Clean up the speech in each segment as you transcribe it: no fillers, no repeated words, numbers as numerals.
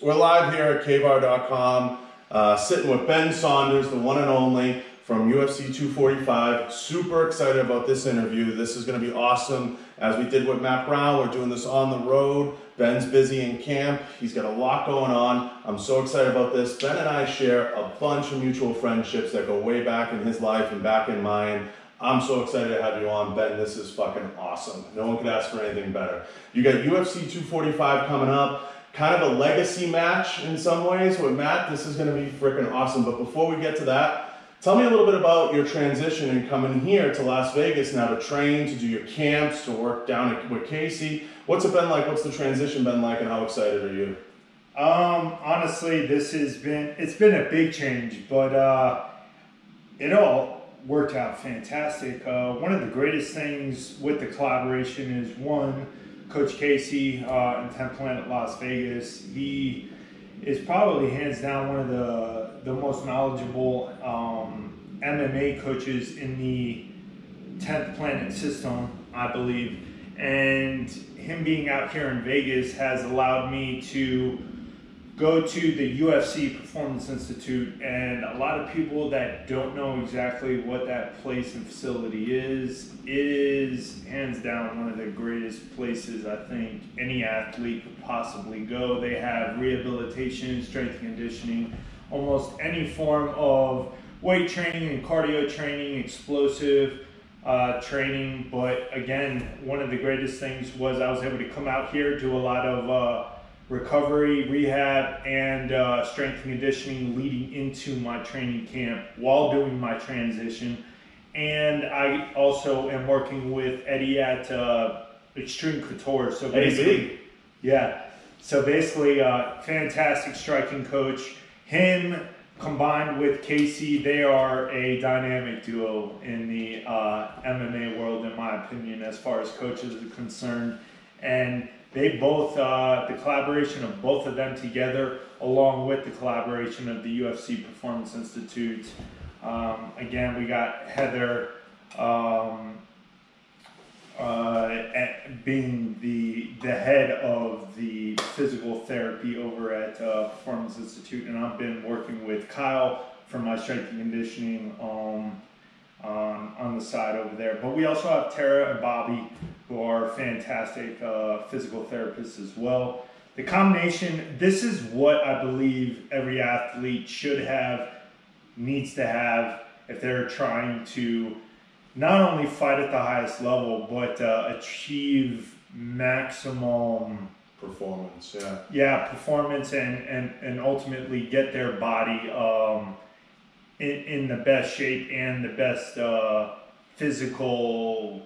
We're live here at K-Var.com, sitting with Ben Saunders, the one and only from UFC 245. Super excited about this interview. This is going to be awesome. As we did with Matt Brown, we're doing this on the road. Ben's busy in camp. He's got a lot going on. I'm so excited about this. Ben and I share a bunch of mutual friendships that go way back in his life and back in mine. I'm so excited to have you on, Ben. This is fucking awesome. No one could ask for anything better. You got UFC 245 coming up. Kind of a legacy match in some ways with Matt. This is going to be freaking awesome. But before we get to that, tell me a little bit about your transition and coming here to Las Vegas now to train, to do your camps, to work down with Casey. What's it been like? What's the transition been like, and how excited are you? Honestly, it's been a big change, but it all worked out fantastic. One of the greatest things with the collaboration is one, Coach Casey in 10th Planet Las Vegas. He is probably hands down one of the most knowledgeable MMA coaches in the 10th Planet system, I believe. And him being out here in Vegas has allowed me to go to the UFC Performance Institute, and a lot of people that don't know exactly what that place and facility is, it is hands down one of the greatest places I think any athlete could possibly go. They have rehabilitation, strength and conditioning, almost any form of weight training and cardio training, explosive training. But again, one of the greatest things was I was able to come out here, do a lot of recovery, rehab, and strength and conditioning leading into my training camp while doing my transition. And I also am working with Eddie at Extreme Couture. So basically, yeah. So basically, fantastic striking coach. Him combined with Casey, they are a dynamic duo in the MMA world, in my opinion, as far as coaches are concerned. And they both, the collaboration of both of them together, along with the collaboration of the UFC Performance Institute. Again, we got Heather being the head of the physical therapy over at Performance Institute, and I've been working with Kyle for my strength and conditioning on the side over there. But we also have Tara and Bobby, who are fantastic physical therapists as well. The combination, this is what I believe every athlete should have, needs to have, if they're trying to not only fight at the highest level, but achieve maximum performance. Performance, and ultimately get their body in the best shape and the best physical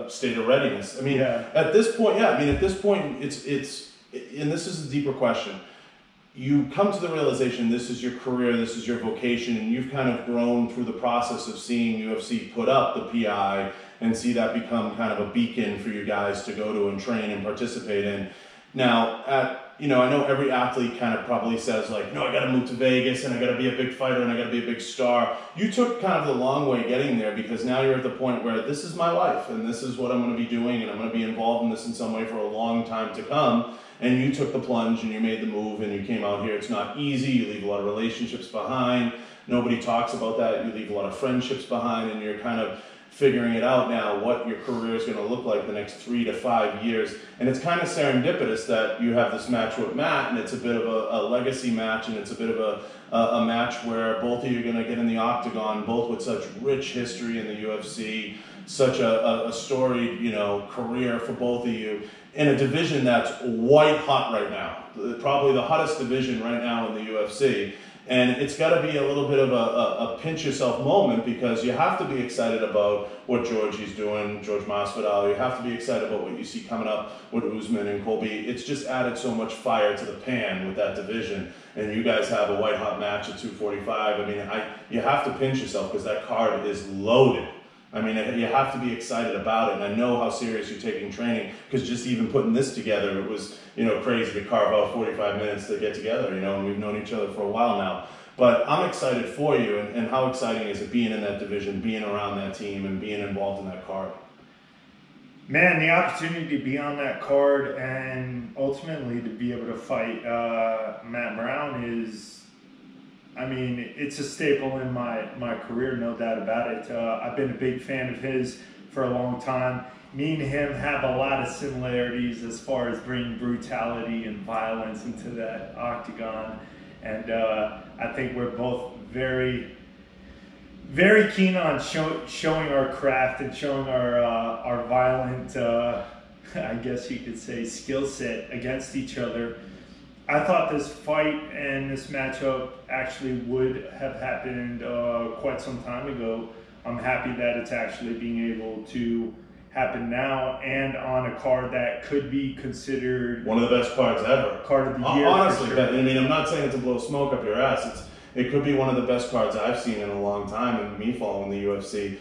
state of readiness. I mean, at this point, it's and this is a deeper question. You come to the realization this is your career, this is your vocation, and you've kind of grown through the process of seeing UFC put up the PI and see that become kind of a beacon for you guys to go to and train and participate in. Now, I know every athlete kind of probably says like, no, I got to move to Vegas and I got to be a big fighter and I got to be a big star. You took kind of the long way getting there, because now you're at the point where this is my life and this is what I'm going to be doing, and I'm going to be involved in this in some way for a long time to come. And you took the plunge and you made the move and you came out here. It's not easy. You leave a lot of relationships behind. Nobody talks about that. You leave a lot of friendships behind, and you're kind of figuring it out now what your career is going to look like the next 3 to 5 years. And it's kind of serendipitous that you have this match with Matt, and it's a bit of a legacy match, and it's a bit of a match where both of you are going to get in the octagon, both with such rich history in the UFC, such a storied career for both of you, in a division that's white hot right now, probably the hottest division right now in the UFC. And it's got to be a little bit of a pinch yourself moment, because you have to be excited about what Georgie's doing, George Masvidal. You have to be excited about what you see coming up with Usman and Colby. It's just added so much fire to the pan with that division. And you guys have a white hot match at 245. I mean, you have to pinch yourself, because that card is loaded. I mean, you have to be excited about it, and I know how serious you're taking training, because just even putting this together, it was, crazy to carve out 45 minutes to get together, and we've known each other for a while now. But I'm excited for you, and how exciting is it being in that division, being around that team, and being involved in that card? Man, the opportunity to be on that card and ultimately to be able to fight Matt Brown is, I mean, it's a staple in my career, no doubt about it. I've been a big fan of his for a long time. Me and him have a lot of similarities as far as bringing brutality and violence into that octagon. And I think we're both very, very keen on showing our craft and showing our violent, I guess you could say, skill set against each other. I thought this fight and this matchup actually would have happened quite some time ago. I'm happy that it's actually being able to happen now and on a card that could be considered one of the best cards ever. Card of the year. Honestly, for sure. I mean, I'm not saying it to blow smoke up your ass. It could be one of the best cards I've seen in a long time, and me following the UFC,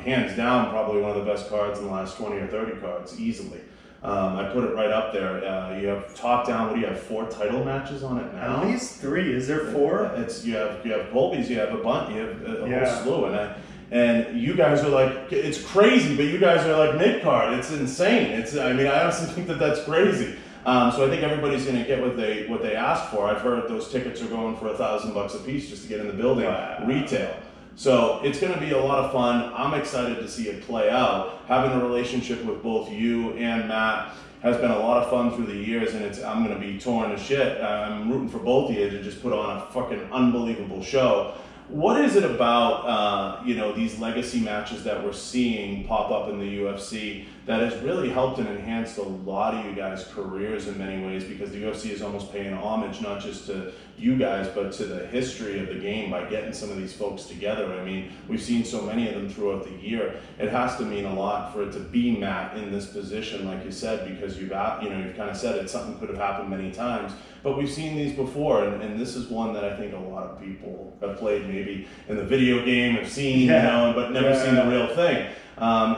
hands down, probably one of the best cards in the last 20 or 30 cards, easily. I put it right up there. You have top down. What do you have? 4 title matches on it now. At least 3. Is there 4? You have Colby's. You have a bunch. You have a whole slew. And you guys are like, it's crazy, but you guys are like mid card. It's insane. I mean, I honestly think that that's crazy. So I think everybody's going to get what they asked for. I've heard those tickets are going for $1,000 a piece just to get in the building, retail. So it's going to be a lot of fun. I'm excited to see it play out. Having a relationship with both you and Matt has been a lot of fun through the years, and I'm going to be torn to shit. I'm rooting for both of you to just put on a fucking unbelievable show. What is it about, these legacy matches that we're seeing pop up in the UFC that has really helped and enhanced a lot of you guys' careers in many ways, because the UFC is almost paying homage not just to you guys, but to the history of the game by getting some of these folks together. I mean, we've seen so many of them throughout the year. It has to mean a lot for it to be Matt in this position, like you said, because you've kind of said it, something could have happened many times. But we've seen these before, and this is one that I think a lot of people have played maybe in the video game, have seen, but never seen the real thing.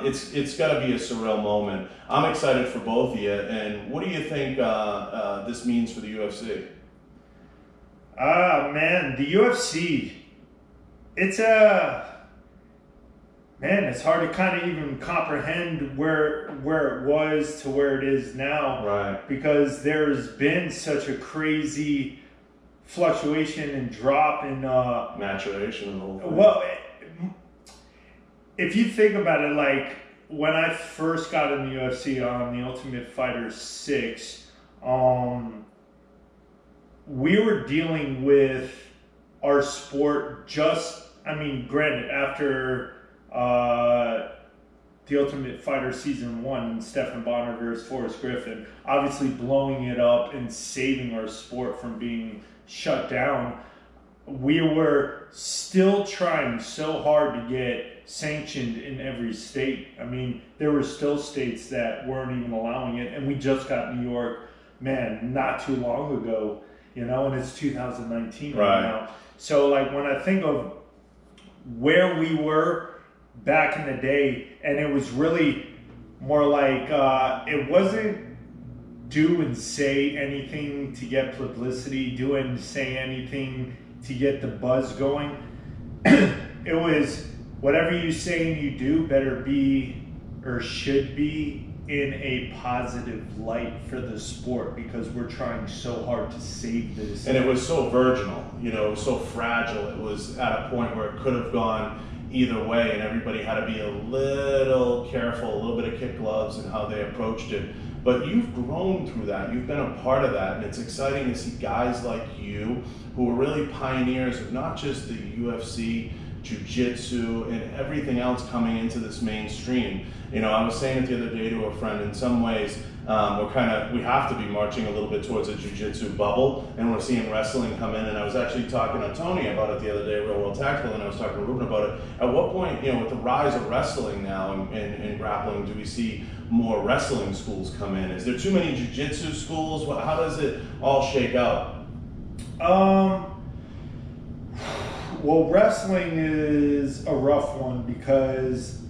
It's got to be a surreal moment. I'm excited for both of you. And what do you think this means for the UFC? Man, the UFC, it's hard to kind of even comprehend where it was to where it is now. Right. Because there's been such a crazy fluctuation and drop in maturation of the whole thing. Well, if you think about it, like when I first got in the UFC on The Ultimate Fighter 6, we were dealing with our sport granted, after The Ultimate Fighter Season 1, Stephan Bonner versus Forrest Griffin, obviously blowing it up and saving our sport from being shut down, we were still trying so hard to get sanctioned in every state. I mean, there were still states that weren't even allowing it, and we just got New York, man, not too long ago, and it's 2019 right now. So, like, when I think of where we were back in the day, and it was really more like, it wasn't do and say anything to get publicity, do and say anything to get the buzz going. It was whatever you say and you do better be or should be in a positive light for the sport, because we're trying so hard to save this. And it was so virginal, it was so fragile. It was at a point where it could have gone either way, and everybody had to be a little careful, a little bit of kid gloves in how they approached it. But you've grown through that. You've been a part of that, and it's exciting to see guys like you who are really pioneers of not just the UFC, jiu-jitsu, and everything else coming into this mainstream. I was saying it the other day to a friend, in some ways, we have to be marching a little bit towards a jiu-jitsu bubble, and we're seeing wrestling come in. And I was actually talking to Tony about it the other day, Real World Tactical, and I was talking to Ruben about it. At what point, with the rise of wrestling now and grappling, do we see more wrestling schools come in? Is there too many jiu-jitsu schools? How does it all shake out? Well, wrestling is a rough one because,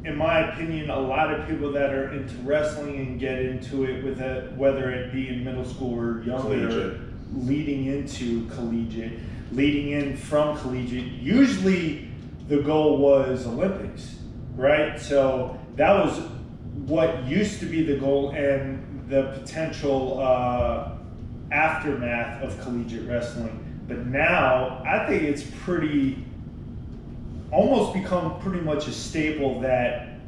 in my opinion, a lot of people that are into wrestling and get into it with it, whether it be in middle school or younger, leading into collegiate, leading in from collegiate, usually the goal was Olympics, right? So that was what used to be the goal and the potential aftermath of collegiate wrestling. But now I think it's almost become pretty much a staple that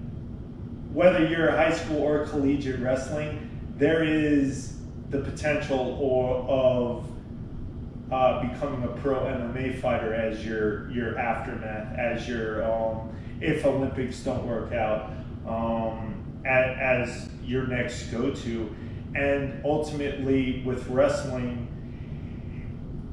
whether you're high school or collegiate wrestling, there is the potential of becoming a pro MMA fighter as your aftermath, as your if Olympics don't work out, as your next go-to. And ultimately with wrestling,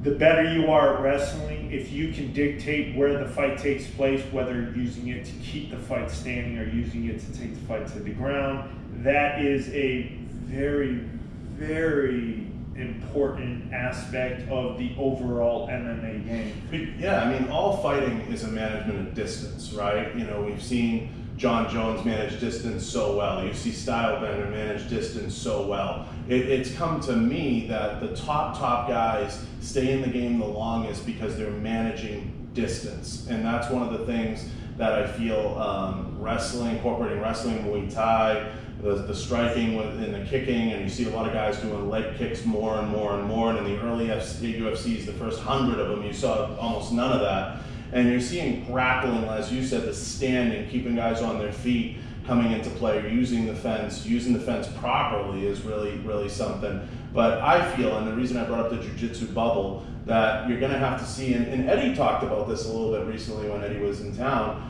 the better you are at wrestling, if you can dictate where the fight takes place, whether you're using it to keep the fight standing or using it to take the fight to the ground, that is a very, very important aspect of the overall MMA game. Yeah, I mean, all fighting is a management of distance, right? You know, we've seen John Jones manage distance so well. You see Stylebender manage distance so well. It's come to me that the top guys stay in the game the longest because they're managing distance. And that's one of the things that I feel wrestling, incorporating wrestling, Muay Thai, the striking and the kicking, and you see a lot of guys doing leg kicks more and more and more. And in the early UFCs, the first 100 of them, you saw almost none of that. And you're seeing grappling, as you said, the standing, keeping guys on their feet, coming into play, or using the fence properly is really, really something. But I feel, and the reason I brought up the jiu-jitsu bubble, that you're going to have to see, and Eddie talked about this a little bit recently when Eddie was in town,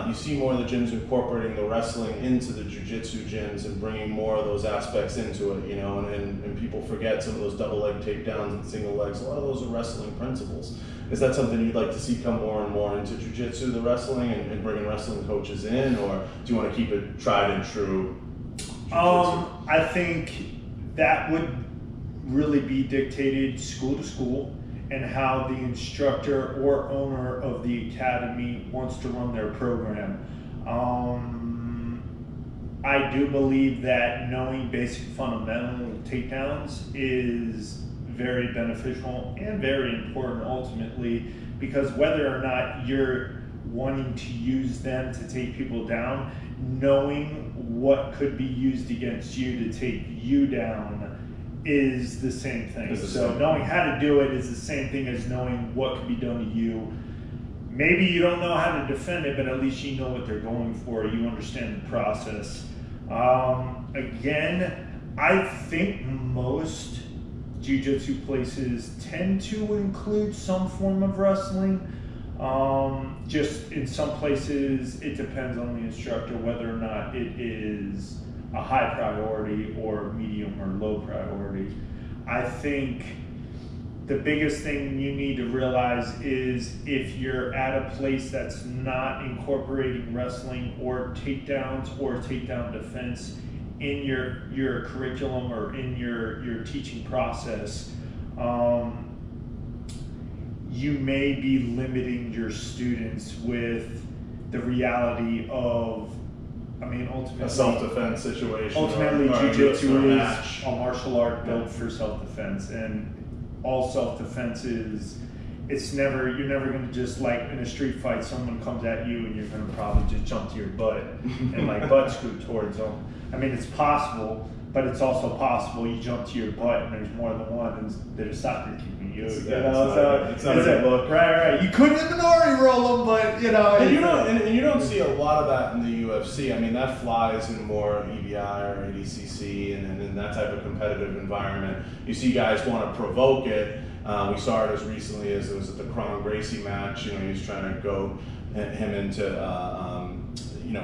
you see more of the gyms incorporating the wrestling into the jiu-jitsu gyms and bringing more of those aspects into it, you know, and people forget some of those double leg takedowns and single legs. A lot of those are wrestling principles. Is that something you'd like to see come more and more into jiu-jitsu, the wrestling, and bringing wrestling coaches in, or do you want to keep it tried and true jiu-jitsu? I think that would really be dictated school to school and how the instructor or owner of the academy wants to run their program. I do believe that knowing basic fundamental takedowns is very beneficial and very important ultimately, because whether or not you're wanting to use them to take people down, knowing what could be used against you to take you down is the same thing. So knowing how to do it is the same thing as knowing what could be done to you. Maybe you don't know how to defend it, but at least you know what they're going for. You understand the process. Again, I think most jiu-jitsu places tend to include some form of wrestling. Just in some places, it depends on the instructor whether or not it is a high priority or medium or low priority. I think the biggest thing you need to realize is if you're at a place that's not incorporating wrestling or takedowns or takedown defense in your curriculum or in your teaching process, you may be limiting your students with the reality of, I mean, ultimately, a self-defense situation. Ultimately, jiu-jitsu is a martial art built for self-defense, and all self-defense is, you're never going to just, like in a street fight, someone comes at you and you're going to probably just jump to your butt and like butt scoot towards them. I mean, it's possible, but it's also possible you jump to your butt and there's more than one and they're soccer keeping you. It's not a good look. Right. You couldn't Minori roll them, but you know. And you don't see a lot of that in the UFC. I mean, that flies in more EBI or ADCC and in that type of competitive environment. You see guys want to provoke it. We saw it as recently as it was at the Kron Gracie match. You know, he was trying to go him into,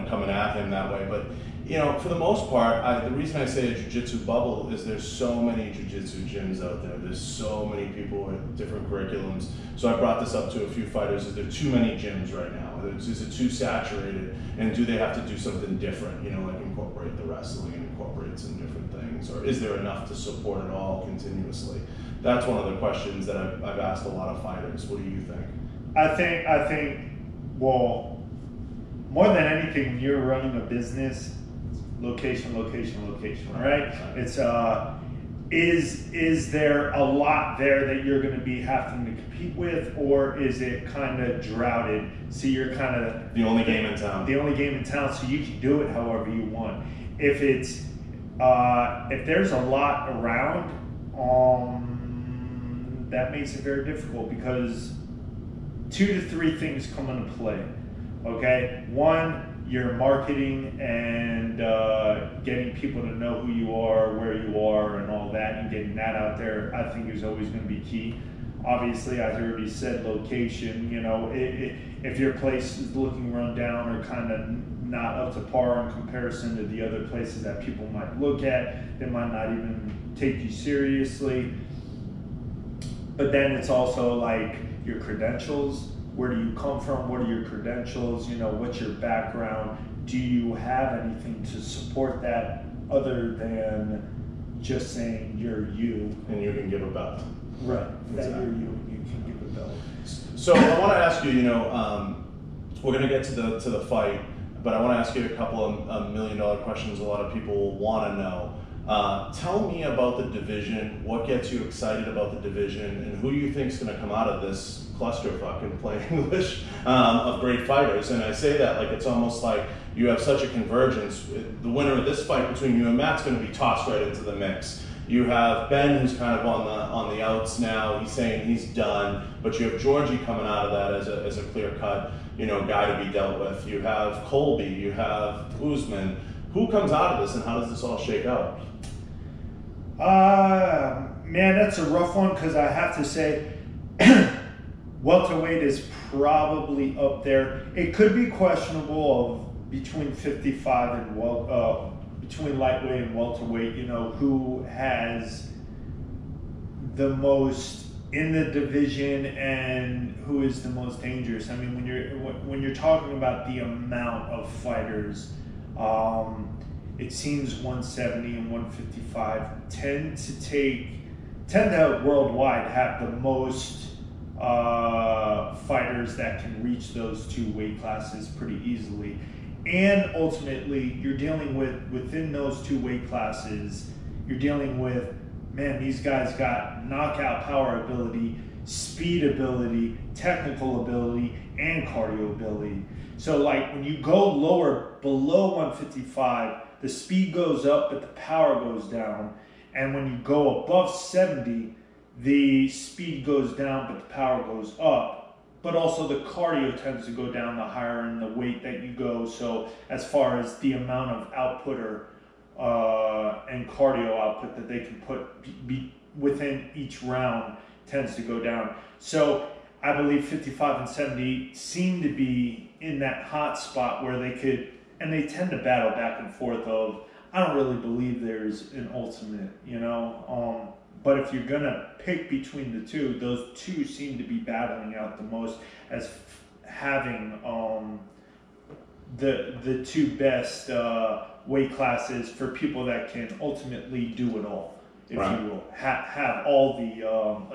coming at him that way. But, you know, for the most part, the reason I say a jiu-jitsu bubble is there's so many jiu-jitsu gyms out there. There's so many people with different curriculums. So I brought this up to a few fighters. Is there too many gyms right now? Is it too saturated? And do they have to do something different? You know, like incorporate the wrestling and incorporate some different things? Or is there enough to support it all continuously? That's one of the questions that I've asked a lot of fighters. What do you think? I think, well, more than anything, when you're running a business, location, right? It's is there a lot there that you're going to be having to compete with, or is it kind of droughted? So you're kind of the only game in town. The only game in town, so you can do it however you want. if it's if there's a lot around, that makes it very difficult because 2 to 3 things come into play. Okay, one, your marketing and getting people to know who you are, where you are, and all that, and getting that out there, I think is always going to be key. Obviously, as I already said, location. You know, if your place is looking run down or kind of not up to par in comparison to the other places that people might look at, they might not even take you seriously. But then it's also like your credentials. Where do you come from? What are your credentials? You know, what's your background? Do you have anything to support that other than just saying you're you? And you can give a belt. Right. Exactly. That you're you can give a belt. So I want to ask you, we're going to get to the fight, but I want to ask you a couple of $1 million questions a lot of people want to know. Tell me about the division, what gets you excited about the division, and who you think is going to come out of this clusterfuck, in plain English, of great fighters. And I say that like it's almost like you have such a convergence. The winner of this fight between you and Matt's going to be tossed right into the mix. You have Ben, who's kind of on the outs now. He's saying he's done, but you have Georgie coming out of that as a clear-cut, guy to be dealt with. You have Colby, you have Usman. Who comes out of this, and how does this all shake out? Man, that's a rough one because I have to say, welterweight is probably up there. It could be questionable of between 55 and between lightweight and welterweight. Who has the most in the division and who is the most dangerous. I mean, when you're talking about the amount of fighters. It seems 170 and 155 tend to worldwide have the most fighters that can reach those 2 weight classes pretty easily. And ultimately, you're dealing within those 2 weight classes, you're dealing with, man, these guys got knockout power ability, speed ability, technical ability, and cardio ability. So like when you go lower, below 155, the speed goes up, but the power goes down. And when you go above 70, the speed goes down, but the power goes up. But also the cardio tends to go down the higher in the weight that you go. So as far as the amount of output and cardio output that they can be within each round tends to go down. So I believe 55 and 70 seem to be in that hot spot where they could, and they tend to battle back and forth of, I don't really believe there's an ultimate, but if you're going to pick between the 2, those 2 seem to be battling out the most as having the 2 best weight classes for people that can ultimately do it all, if right. you will, have all the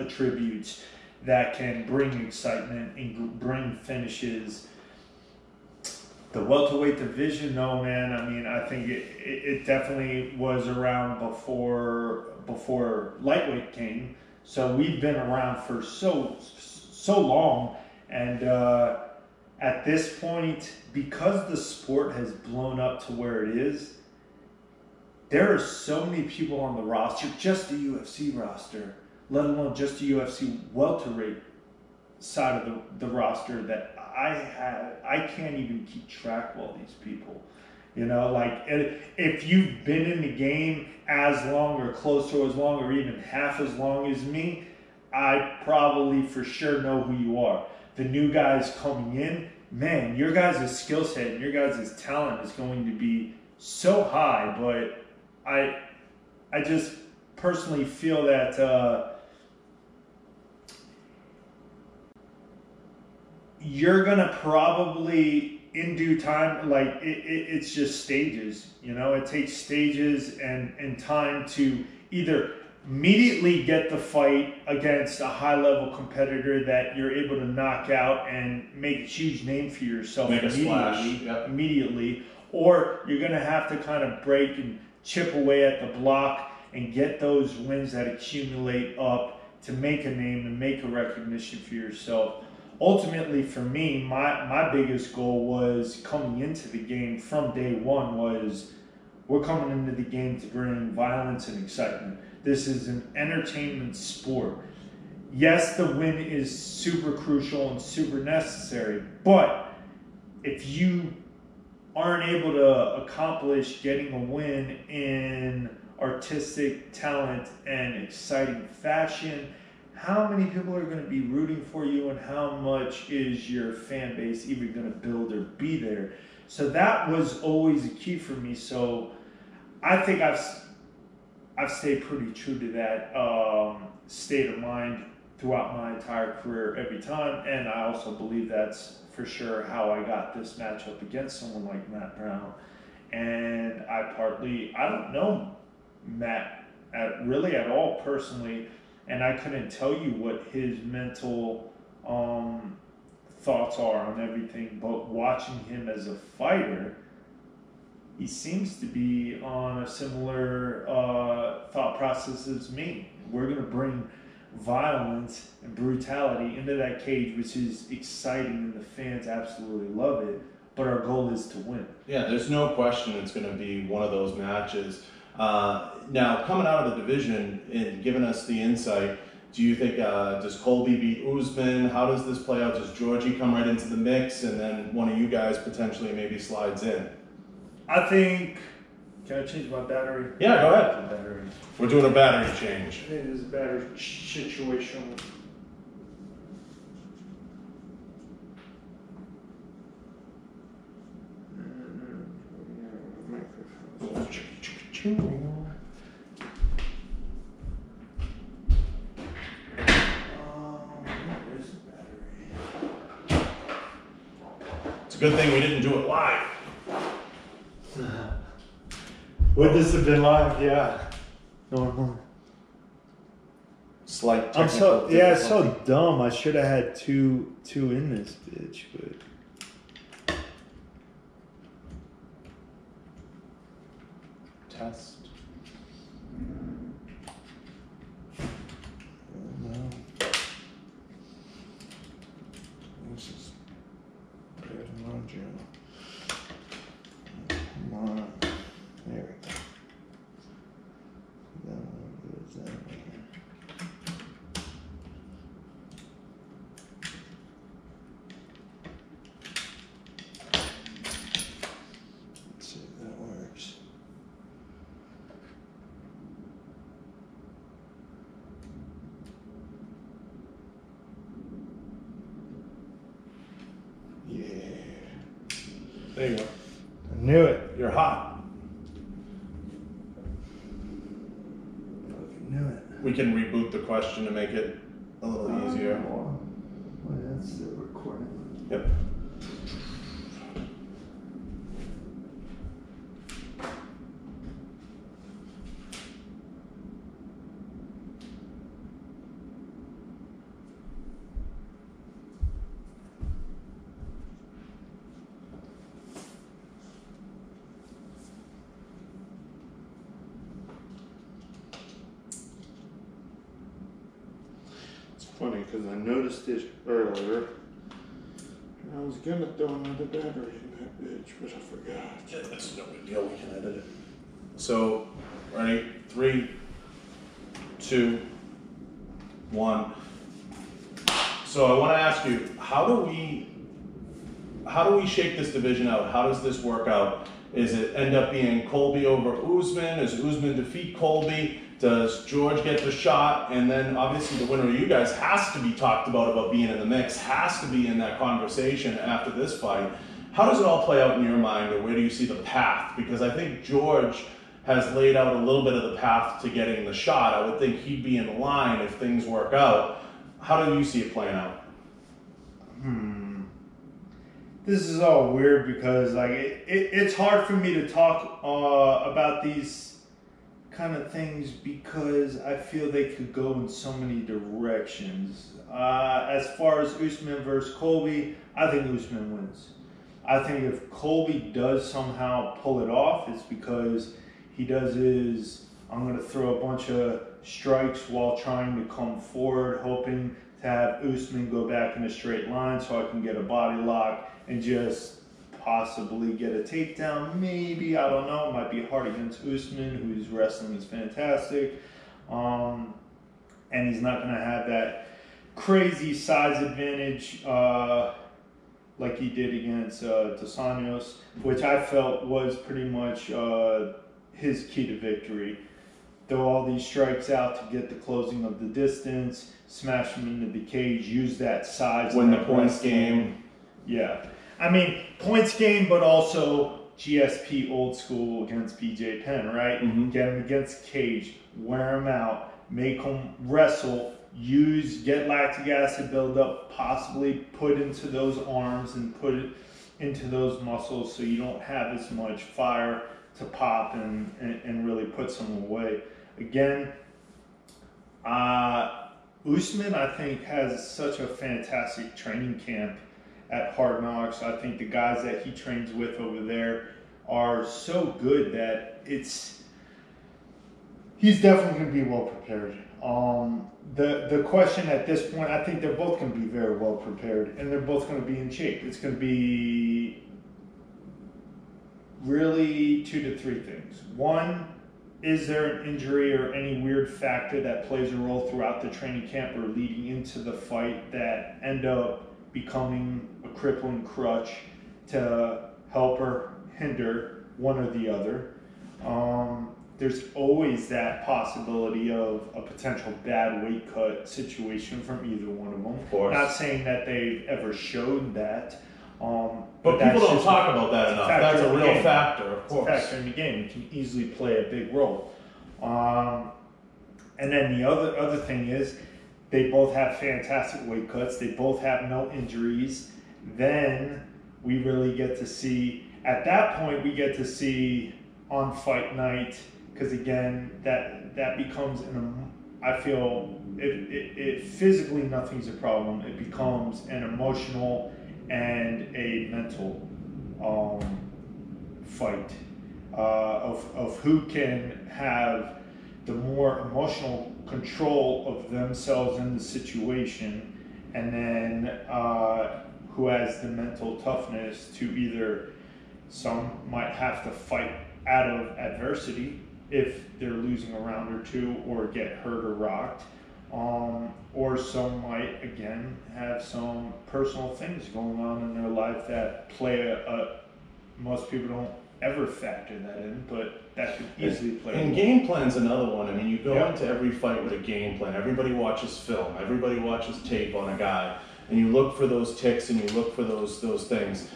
attributes that can bring excitement and bring finishes. The welterweight division, no, man. I mean, I think it definitely was around before lightweight came. So we've been around for so long, and at this point, because the sport has blown up to where it is, there are so many people on the roster, just the UFC roster, let alone just the UFC welterweight side of the roster, that I can't even keep track of all these people. Like if you've been in the game as long or close to as long or even half as long as me, I probably for sure know who you are. The new guys coming in, man, your guys' skill set and your guys' talent is going to be so high, but I just personally feel that you're gonna probably in due time, like it's just stages, it takes stages and time to either immediately get the fight against a high level competitor that you're able to knock out and make a huge name for yourself immediately, or you're gonna have to kind of break and chip away at the block and get those wins that accumulate up to make a name and make a recognition for yourself. Ultimately, for me, my biggest goal was coming into the game from day one was we're coming into the game to bring violence and excitement. This is an entertainment sport. Yes, the win is super crucial and super necessary, but if you aren't able to accomplish getting a win in artistic talent and exciting fashion, how many people are going to be rooting for you, and how much is your fan base even going to build or be there? So that was always a key for me. So I think I've stayed pretty true to that state of mind throughout my entire career every time, and I also believe that's for sure how I got this matchup against someone like Matt Brown. And I don't know Matt really at all personally, and I couldn't tell you what his mental thoughts are on everything, but watching him as a fighter, he seems to be on a similar thought process as me. We're going to bring violence and brutality into that cage, which is exciting, and the fans absolutely love it, but our goal is to win. Yeah, there's no question it's going to be one of those matches. Now, coming out of the division and giving us the insight, do you think, does Colby beat Usman? How does this play out? Does Georgie come right into the mix, and then one of you guys potentially maybe slides in? I think, can I change my battery? Yeah, go ahead. Battery. We're doing a battery change. It is a battery situation. It's a good thing we didn't do it live. Would this have been live? Yeah. Normal. Slight I'm technical it's so dumb. I should have had two in this bitch, but test. no. This is good. Come on. There we go. That one goes that way. Let's see if that works. Yeah. There you go. I knew it. You're hot. Knew it. We can reboot the question to make it a little easier. Well, that's still recording. Yep. Funny because I noticed it earlier. And I was gonna throw another battery in that bitch, but I forgot. Yeah, that's no big deal. We can edit it. So, ready? 3, 2, 1. So I want to ask you, how do we shake this division out? How does this work out? Is it end up being Colby over Usman? Does Usman defeat Colby? Does George get the shot? And then obviously the winner of you guys has to be talked about being in the mix, has to be in that conversation after this fight. How does it all play out in your mind, or where do you see the path? Because I think George has laid out a little bit of the path to getting the shot. I would think he'd be in line if things work out. How do you see it playing out? This is all weird because like it's hard for me to talk about these kind of things because I feel they could go in so many directions. As far as Usman versus Colby, I think Usman wins. I think if Colby does somehow pull it off, it's because he does his, I'm going to throw a bunch of strikes while trying to come forward, hoping to have Usman go back in a straight line so I can get a body lock and just possibly get a takedown. Maybe, I don't know. It might be hard against Usman, whose wrestling is fantastic. And he's not going to have that crazy size advantage like he did against Saunders, which I felt was pretty much his key to victory. Throw all these strikes out to get the closing of the distance, smash him into the cage, use that size. Win the points game. Yeah. I mean, points game, but also GSP old school against BJ Penn, right? Mm-hmm. Get him against cage, wear him out, make him wrestle, get lactic acid buildup, possibly put into those arms and put it into those muscles so you don't have as much fire to pop and really put someone away. Again, Usman, I think, has such a fantastic training camp at Hard Knocks. I think the guys that he trains with over there are so good that he's definitely going to be well prepared. The question at this point, I think they're both going to be very well prepared, and they're both going to be in shape. It's going to be really 2 to 3 things. One, is there an injury or any weird factor that plays a role throughout the training camp or leading into the fight that end up becoming a crippling crutch to help or hinder one or the other? There's always that possibility of a potential bad weight cut situation from either one of them. Of course. Not saying that they've ever showed that. But people don't talk about that enough. That's a real factor, of course. It's a factor in the game. It can easily play a big role. And then the other thing is, they both have fantastic weight cuts. They both have no injuries. Then we really get to see, at that point, we get to see on fight night, because again, that becomes, I feel, it physically nothing's a problem. It becomes an emotional and a mental fight of who can have the more emotional control of themselves in the situation, and then who has the mental toughness to either, some might have to fight out of adversity if they're losing a round or two or get hurt or rocked. Or some might, again, have some personal things going on in their life that play most people don't ever factor that in, but that could easily play. And game plan's another one. I mean, you go into every fight with a game plan. Everybody watches film. Everybody watches tape on a guy. And you look for those ticks and you look for those things.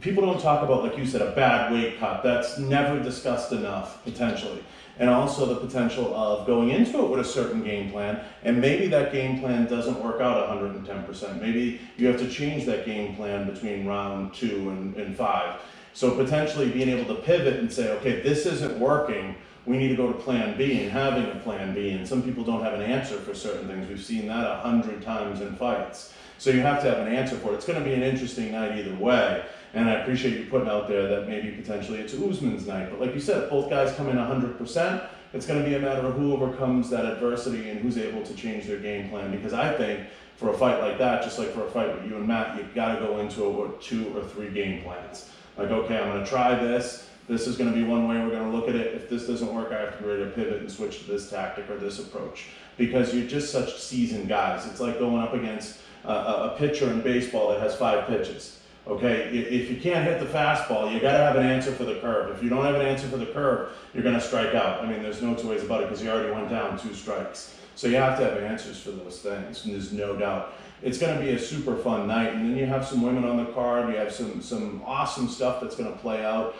People don't talk about, like you said, a bad weight cut. That's never discussed enough, potentially. And also the potential of going into it with a certain game plan, and maybe that game plan doesn't work out 110%. Maybe you have to change that game plan between round 2 and 5. So potentially being able to pivot and say, okay, this isn't working, we need to go to plan B, and having a plan B. And some people don't have an answer for certain things. We've seen that 100 times in fights. So you have to have an answer for it. It's going to be an interesting night either way. And I appreciate you putting out there that maybe potentially it's Usman's night. But like you said, both guys come in 100%. It's going to be a matter of who overcomes that adversity and who's able to change their game plan. Because I think for a fight like that, just like for a fight with you and Matt, you've got to go into it with 2 or 3 game plans. Like, okay, I'm going to try this. This is going to be one way we're going to look at it. If this doesn't work, I have to be ready to pivot and switch to this tactic or this approach. Because you're just such seasoned guys. It's like going up against a pitcher in baseball that has 5 pitches. Okay, if you can't hit the fastball, you got to have an answer for the curve. If you don't have an answer for the curve, you're going to strike out. I mean, there's no 2 ways about it because you already went down 2 strikes. So you have to have answers for those things, and there's no doubt. It's going to be a super fun night, and then you have some women on the card. You have some awesome stuff that's going to play out.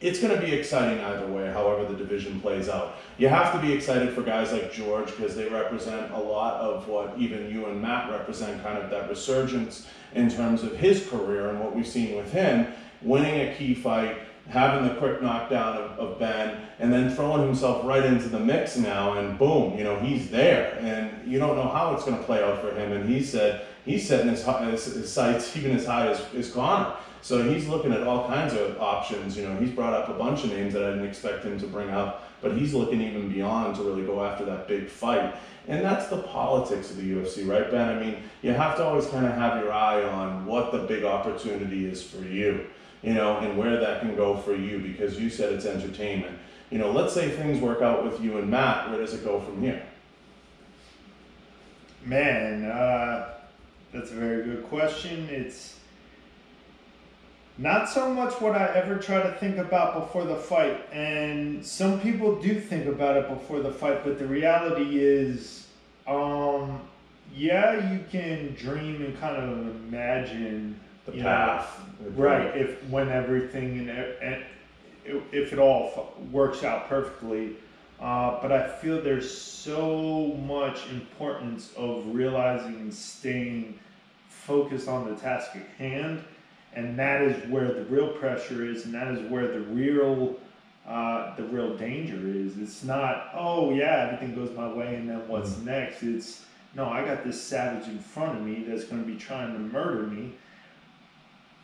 It's going to be exciting either way, however the division plays out. You have to be excited for guys like George because they represent a lot of what even you and Matt represent, kind of that resurgence in terms of his career and what we've seen with him, winning a key fight, having the quick knockdown of Ben, and then throwing himself right into the mix now, and boom, you know, he's there. And you don't know how it's going to play out for him. And he said he's setting his sights even as high as Conor. So he's looking at all kinds of options. You know, he's brought up a bunch of names that I didn't expect him to bring up, but he's looking even beyond to really go after that big fight. And that's the politics of the UFC, right, Ben? I mean, you have to always kind of have your eye on what the big opportunity is for you. and where that can go for you, because you said it's entertainment. Let's say things work out with you and Matt, where does it go from here? Man, that's a very good question. It's not so much what I ever try to think about before the fight, and some people do think about it before the fight, but the reality is, yeah, you can dream and kind of imagine the path, right? When everything and if it all works out perfectly. But I feel there's so much importance of realizing and staying focused on the task at hand, and that is where the real pressure is, and that is where the real danger is. It's not, oh yeah, everything goes my way, and then what's next? It's, no, I got this savage in front of me that's going to be trying to murder me.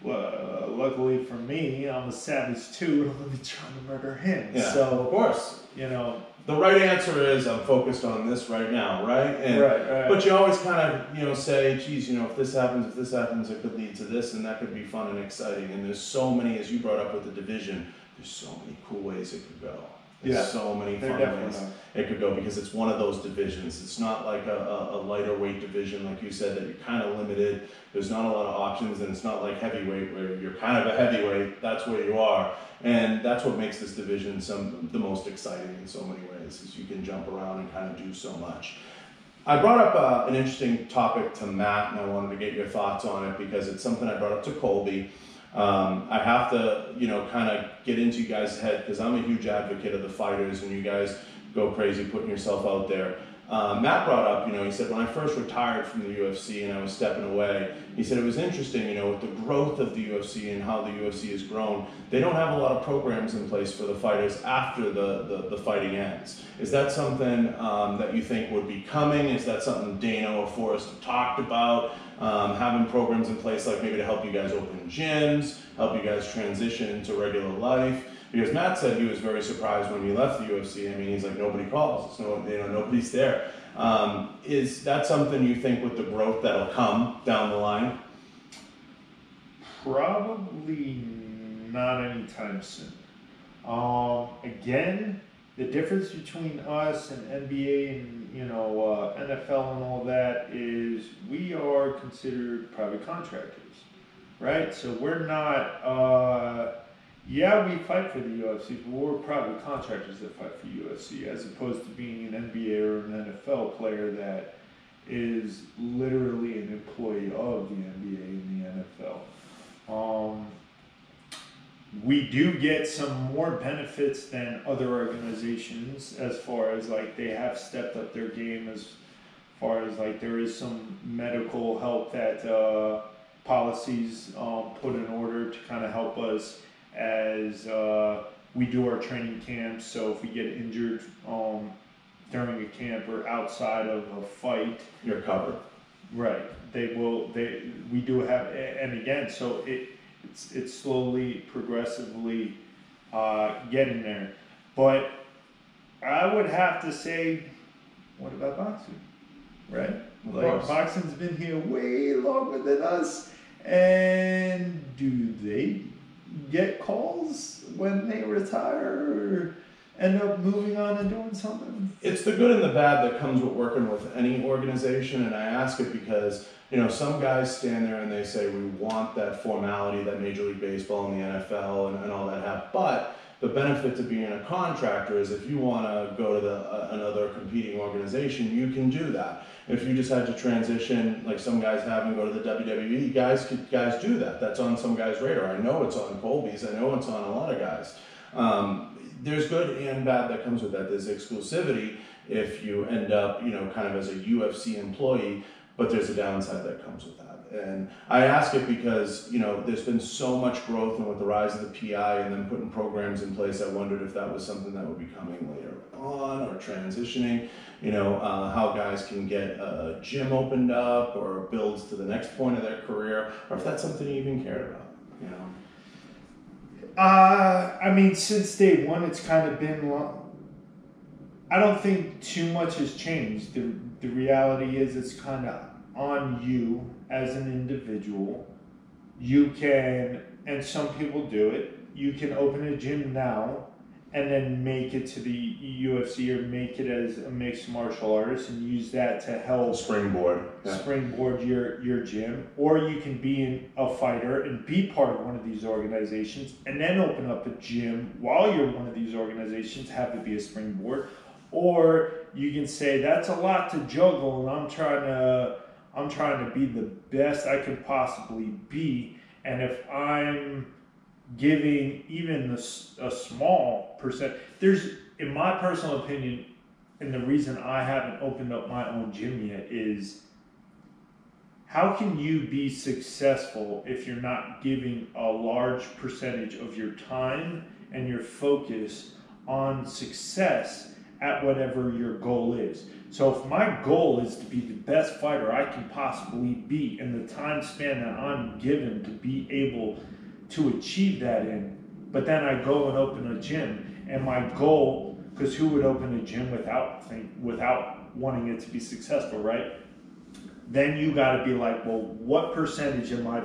Well, luckily for me, I'm a savage too, and I'm going to be trying to murder him. Yeah, so, of course. The right answer is I'm focused on this right now, right? And, right. But you always kind of, say, geez, if this happens, it could lead to this, and that could be fun and exciting. And there's so many, as you brought up with the division, there's so many cool ways it could go. There's so many fun ways it could go, because it's one of those divisions. It's not like a lighter weight division, like you said, that you're kind of limited. There's not a lot of options, and it's not like heavyweight where you're kind of a heavyweight. That's where you are. And that's what makes this division the most exciting in so many ways, is you can jump around and kind of do so much. I brought up an interesting topic to Matt, and I wanted to get your thoughts on it, because it's something I brought up to Colby. I have to, kind of get into you guys' head, because I'm a huge advocate of the fighters, and you guys go crazy putting yourself out there. Matt brought up, he said, when I first retired from the UFC and I was stepping away, he said it was interesting, with the growth of the UFC and how the UFC has grown, they don't have a lot of programs in place for the fighters after the fighting ends. Is that something that you think would be coming? Is that something Dana or Forrest have talked about? Having programs in place, like maybe to help you guys open gyms, help you guys transition into regular life? Because Matt said he was very surprised when he left the UFC. I mean, he's like, nobody calls, nobody's there. Is that something you think with the growth that'll come down the line? Probably not anytime soon. Again, the difference between us and NBA and NFL and all that is we are considered private contractors, right? So we're not. Yeah, we fight for the UFC, but we're private contractors that fight for UFC, as opposed to being an NBA or an NFL player that is literally an employee of the NBA and the NFL. We do get some more benefits than other organizations, as far as like they have stepped up their game, as far as like there is some medical help that policies put in order to kind of help us as we do our training camps. So if we get injured during a camp or outside of a fight, you're covered. Right. We do have, and again, so it's slowly, progressively getting there. But I would have to say, what about boxing? Right? Like, boxing's been here way longer than us. And do they get calls when they retire or end up moving on and doing something? It's the good and the bad that comes with working with any organization, and I ask it because, some guys stand there and they say, we want that formality that Major League Baseball and the NFL and all that have, but the benefit to being a contractor is if you want to go to another competing organization, you can do that. If you just had to transition, like some guys have, and go to the WWE, guys do that. That's on some guys' radar. I know it's on Colby's. I know it's on a lot of guys. There's good and bad that comes with that. There's exclusivity if you end up, kind of as a UFC employee, but there's a downside that comes with that. And I ask it because, there's been so much growth, and with the rise of the PI and then putting programs in place, I wondered if that was something that would be coming later on or transitioning, how guys can get a gym opened up or builds to the next point of their career, or if that's something you even cared about, I mean, since day one, it's kind of been I don't think too much has changed. The reality is it's kind of on you as an individual. You can and some people do it, you can open a gym now and then make it to the UFC or make it as a mixed martial artist and use that to help springboard your gym. Or you can be a fighter and be part of one of these organizations and then open up a gym while you're one of these organizations, have it be a springboard. Or you can say, that's a lot to juggle and I'm trying to be the best I can possibly be. And if I'm giving even a small percent, in my personal opinion, and the reason I haven't opened up my own gym yet is, how can you be successful if you're not giving a large percentage of your time and your focus on success at whatever your goal is? So if my goal is to be the best fighter I can possibly be in the time span that I'm given to be able to achieve that in, but then I go and open a gym and my goal, because who would open a gym without wanting it to be successful, right? Then you got to be like, well, what percentage am I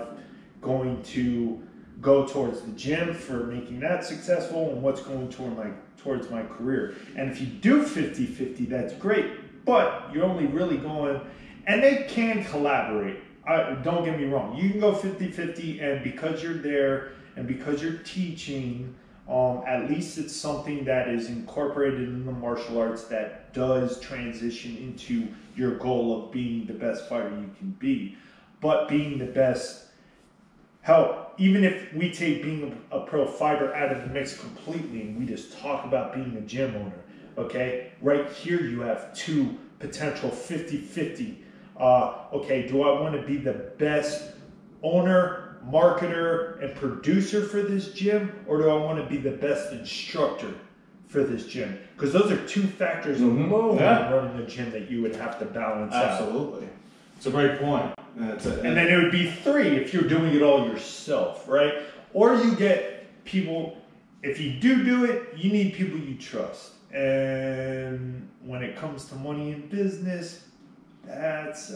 going to go towards the gym for making that successful and what's going towards my career? And if you do 50-50, that's great, but you're only really going, and they can collaborate. Don't get me wrong, you can go 50-50, and because you're there and because you're teaching, at least it's something that is incorporated in the martial arts that does transition into your goal of being the best fighter you can be. But being the best, hell, even if we take being a pro fighter out of the mix completely and we just talk about being a gym owner, okay, right here you have two potential 50-50. Okay, do I want to be the best owner, marketer, and producer for this gym, or do I want to be the best instructor for this gym? Because those are two factors alone in running a gym that you would have to balance out. Absolutely. It's a great point. And then it would be 3 if you're doing it all yourself, right? Or you get people, if you do it, you need people you trust. And when it comes to money in business, that's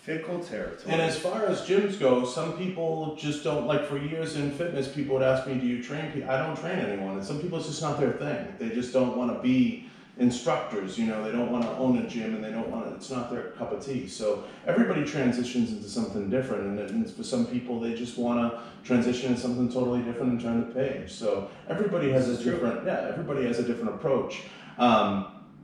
fickle territory. And as far as gyms go, some people just don't, like for years in fitness, people would ask me, do you train people? I don't train anyone. And some people, it's just not their thing. They just don't want to be instructors, you know, they don't want to own a gym and they don't want to, it's not their cup of tea. So everybody transitions into something different. And for some people, they just want to transition into something totally different and turn the page. So everybody has a different, everybody has a different approach.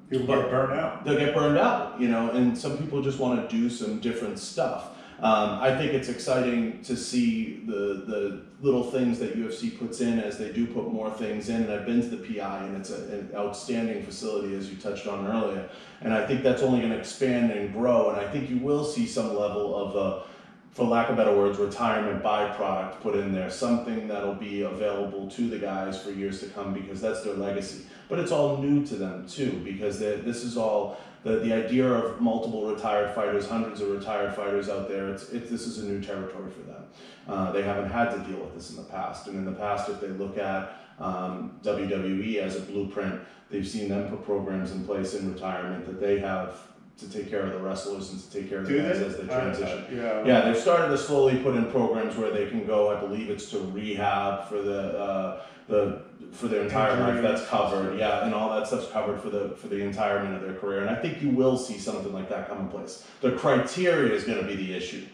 People get burned out. They'll get burned out, you know, and some people just want to do some different stuff. I think it's exciting to see the little things that UFC puts in as they do put more things in. And I've been to the PI, and it's an outstanding facility, as you touched on earlier. And I think that's only going to expand and grow. And I think you will see some level of, for lack of better words, retirement byproduct put in there. Something that'll be available to the guys for years to come, because that's their legacy. But it's all new to them too, because this is all the idea of multiple retired fighters, hundreds of retired fighters out there. This is a new territory for them. They haven't had to deal with this in the past. And in the past, if they look at WWE as a blueprint, they've seen them put programs in place in retirement that they have to take care of the wrestlers and to take care of the guys as they transition. Yeah, they've started to slowly put in programs where they can go. I believe it's to rehab for for their entire life. That's covered. Yeah, and all that stuff's covered for the entirement of their career. And I think you will see something like that come in place. The criteria is going to be the issue.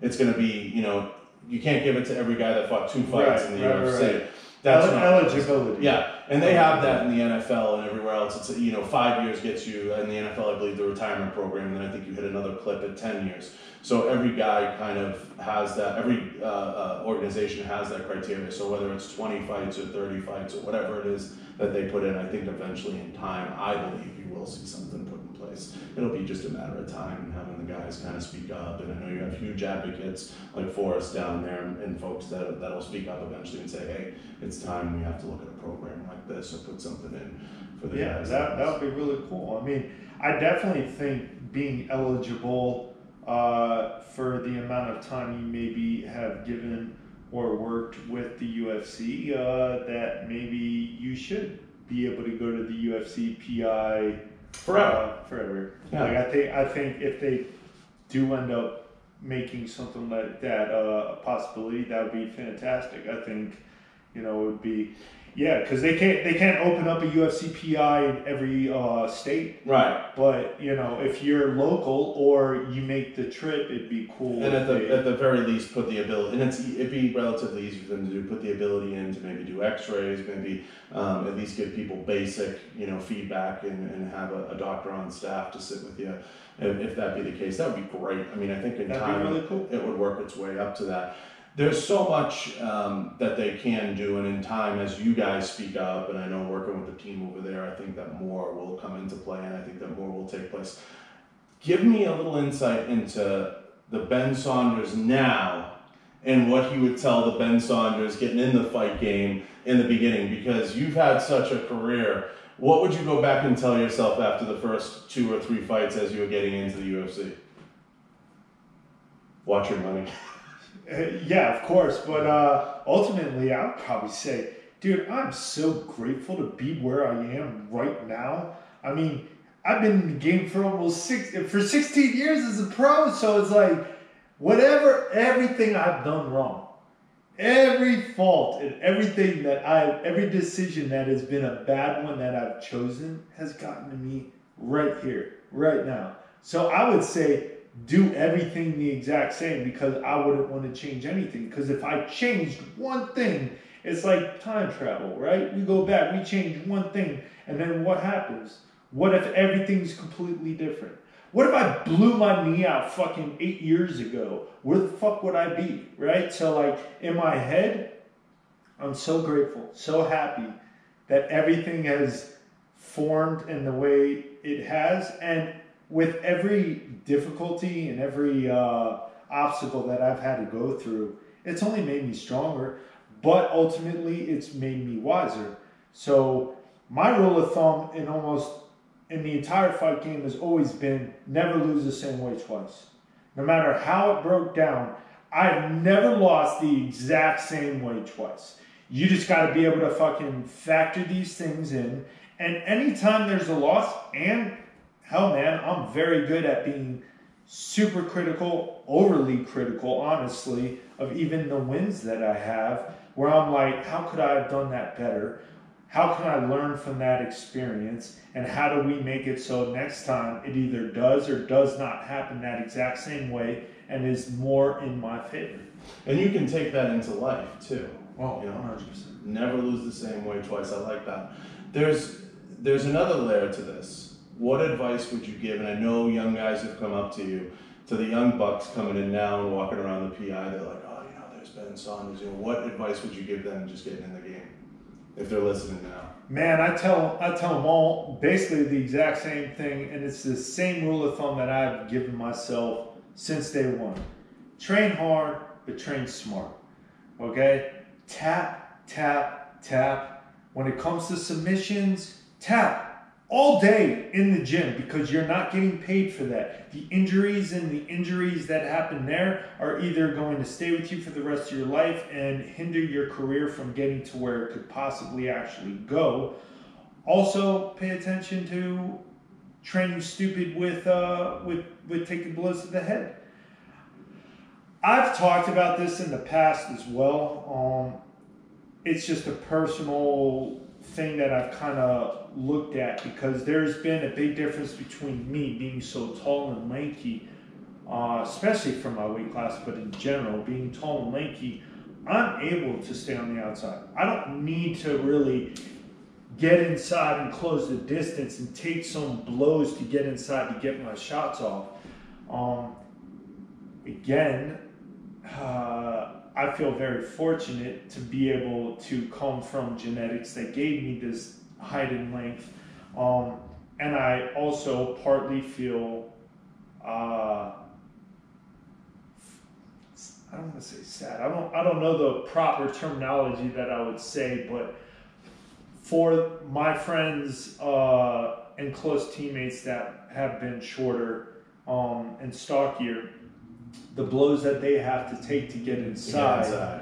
It's going to be, you know, you can't give it to every guy that fought 2 fights in the UFC. Right. That's eligibility. Yeah, and they have that in the NFL and everywhere else. It's, you know, 5 years gets you in the NFL. I believe the retirement program, and then I think you hit another clip at 10 years. So every guy kind of has that. Every organization has that criteria. So whether it's 20 fights or 30 fights or whatever it is that they put in, I think eventually in time, I believe you will see something put in place. It'll be just a matter of time and having the guys kind of speak up. And I know you have huge advocates like Forrest down there and folks that'll speak up eventually and say, hey, it's time we have to look at a program like this or put something in for the guys. Yeah, that would be really cool. I mean, I definitely think being eligible for the amount of time you maybe have given or worked with the UFC, that maybe you should be able to go to the UFC PI forever. Forever. Yeah. Like I think if they do end up making something like that a possibility, that would be fantastic. I think, it would be, because they can't open up a UFC CPI in every state. Right. But if you're local or you make the trip, it'd be cool. And at the very least, put the ability, and it'd be relatively easy for them to do. Put the ability in to maybe do X-rays, maybe at least give people basic, feedback, and have a doctor on staff to sit with you. If that be the case, that would be great. I mean, I think in time really cool. It would work its way up to that. There's so much that they can do, and in time, as you guys speak up, and I know working with the team over there, I think that more will come into play, and I think that more will take place. Give me a little insight into the Ben Saunders now and what he would tell the Ben Saunders getting in the fight game in the beginning, because you've had such a career. What would you go back and tell yourself after the first 2 or 3 fights as you were getting into the UFC? Watch your money. Yeah, of course. But ultimately, I would probably say, dude, I'm so grateful to be where I am right now. I mean, I've been in the game for almost 16 years as a pro. So it's like, everything I've done wrong, every fault and every decision that has been a bad one that I've chosen has gotten to me right here, right now. So I would say, do everything the exact same, because I wouldn't want to change anything. Because if I changed one thing, it's like time travel, right? We go back, we change one thing, and then what happens? What if everything's completely different? What if I blew my knee out fucking 8 years ago? Where the fuck would I be, right? So like in my head, I'm so grateful, so happy that everything has formed in the way it has. And with every difficulty and every obstacle that I've had to go through, it's only made me stronger, but ultimately it's made me wiser. So my rule of thumb in the entire fight game has always been never lose the same way twice. No matter how it broke down, I've never lost the exact same way twice. You just got to be able to fucking factor these things in. And anytime there's a loss, and hell, man, I'm very good at being super critical, overly critical, honestly, of even the wins that I have, where I'm like, how could I have done that better? How can I learn from that experience? And how do we make it so next time it either does or does not happen that exact same way and is more in my favor? And you can take that into life, too. Oh, 100%. Never lose the same way twice. I like that. There's another layer to this. What advice would you give? And I know young guys have come up to you, to the young bucks coming in now and walking around the PI. They're like, oh, there's Ben Saunders. What advice would you give them just getting in the game, if they're listening now? Man, I tell them all basically the exact same thing, and it's the same rule of thumb that I've given myself since day one. Train hard, but train smart. Okay? Tap, tap, tap. When it comes to submissions, tap all day in the gym, because you're not getting paid for that. The injuries that happen there are either going to stay with you for the rest of your life and hinder your career from getting to where it could possibly actually go. Also, pay attention to training stupid with taking blows to the head. I've talked about this in the past as well. It's just a personal thing that I've kind of looked at, because there's been a big difference between me being so tall and lanky, especially for my weight class, but in general, being tall and lanky, I'm able to stay on the outside. I don't need to really get inside and close the distance and take some blows to get inside to get my shots off. I feel very fortunate to be able to come from genetics that gave me this height and length. And I also partly feel, I don't want to say sad. I don't know the proper terminology that I would say, but for my friends and close teammates that have been shorter and stockier, the blows that they have to take to get inside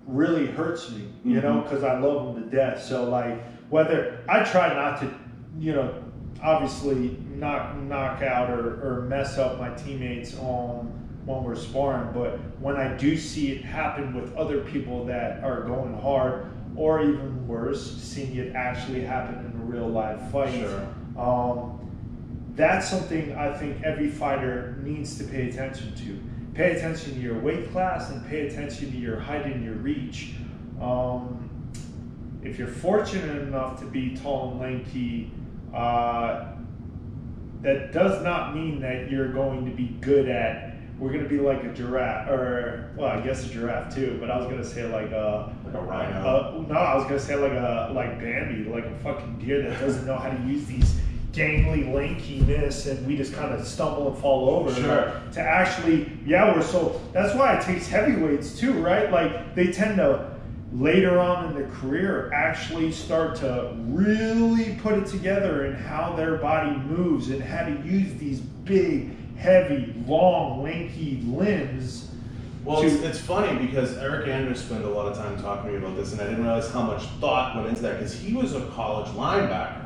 really hurts me, you know, because I love them to death. So like, whether I try not to, obviously knock out or mess up my teammates we're sparring, but when I do see it happen with other people that are going hard, or even worse, seeing it actually happen in a real live fight. Sure. That's something I think every fighter needs to pay attention to. Pay attention to your weight class and pay attention to your height and your reach. If you're fortunate enough to be tall and lanky, that does not mean that you're going to be good at, we're going to be like a giraffe, or, well, I guess a giraffe too, but I was going to say like a rhino. No, I was going to say like Bambi, like a fucking deer that doesn't know how to use these gangly lankiness, and we just kind of stumble and fall over. Sure. To actually, that's why it takes heavyweights too, right? Like they tend to, later on in their career, actually start to really put it together in how their body moves and how to use these big, heavy, long, lanky limbs. Well, it's funny because Eric Anders spent a lot of time talking to me about this, and I didn't realize how much thought went into that because he was a college linebacker.